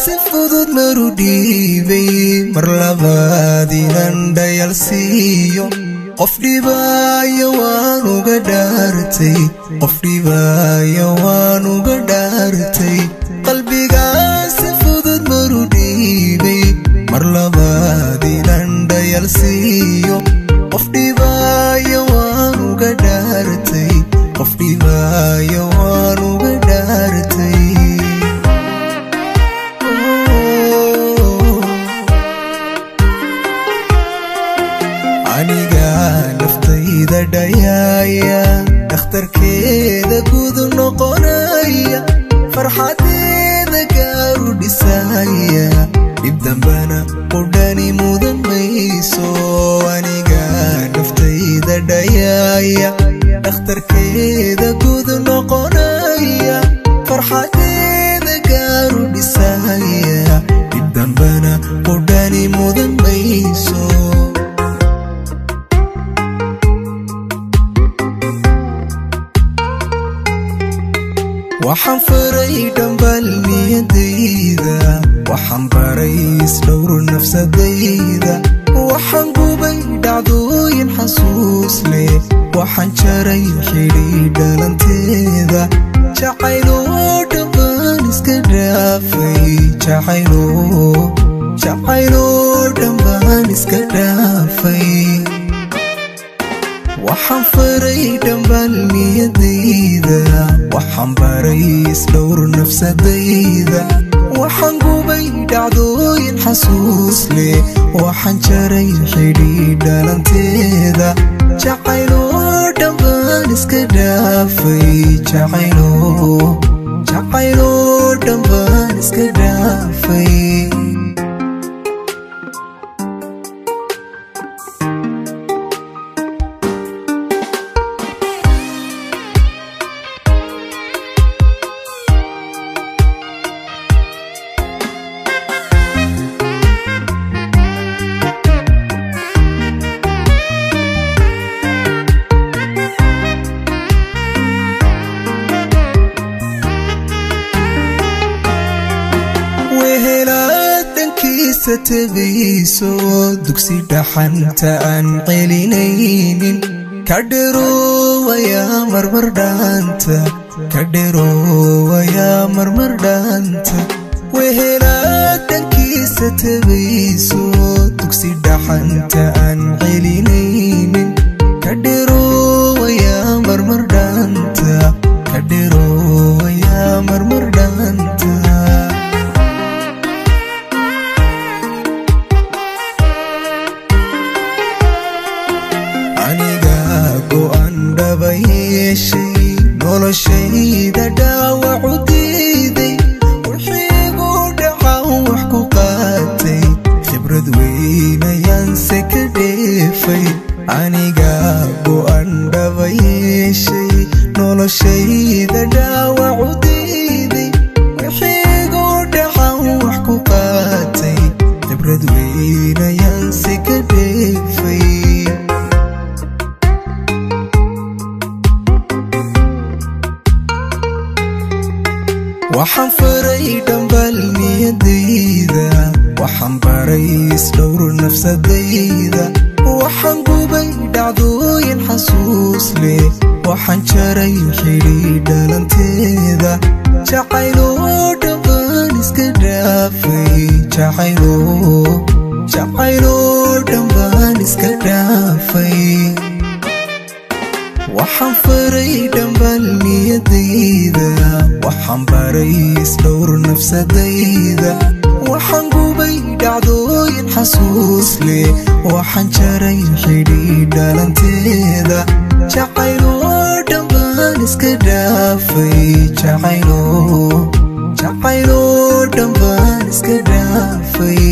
sifudud marudibay mar labaadinan dayalsiyo qof dhibaayo waan uga dhaartay qof dhibaayo waan uga dhaartay qalbiga sifudud marudibay mar labaadinan dayalsiyo qof dhibaayo waan uga dhaartay qof dhibaayo waan uga dhaartay aniga naftayda dhayaya dhakhtarkeeda guud noqonaya farxadeeda gaaru dhisaya dib dambana qudhani mudan mayso aniga naftayda dhayaya dhakhtarkeeda guud noqonaya farxadeeda gaaru dhisaya dib dambana qudhani mudan mayso waxaan faray dhambal niyadayda waxaan baray isdhowr nafsadayda waxaan gubay dhacdooyin xasuus leh waxaan jaray xidhiidh dhalanteeda jacaylo dhammaan iska dhaafay jacaylo dhammaan iska dhaafay waxaan faray dhambal niyadayda waxaan baray isdhowr nafsadayda waxaan gubay dhacdooyin xasuus leh waxaan jaray xidhiidh dhalanteeda jacaylo dhammaan iska dhaafay jacaylo dhammaan iska dhaafay tabayso dugsi dhaxanta aan celinaynin kadherowaya marmar dhaanta kadherowaya marmar dhaanta wehelaad dhankiisa tabayso dugsi dhaxanta aan celinaynin kadherowaya marmar dhaanta kadherowaya marmar dhaanta noloshayda dhaawacu diiday wixiigu dhacan wax ku qaatay khibrad weynayaanse ka dheefay aniga go'an dhaba yeeshay noloshayda dhaawacu diiday wixiigu dhacan wax ku qaatay khibrad weynayaanse ka dheefay waxaan faray dhambal niyadayda waxaan baray isdhowr nafsadayda waxaan gubay dhacdooyin xasuus leh waxaan jaray xidhiidh dhalanteeda jacaylo dhammaan iska dhaafay jacaylo dhammaan iska dhaafay waxaan faray dhambal niyadayda waxaan baray isdhowr nafsadayda waxaan gubay dhacdooyin xasuus leh waxaan jaray xidhiidh dhalanteeda jacaylo dhammaan iska dhaafay jacaylo dhammaan iska dhaafay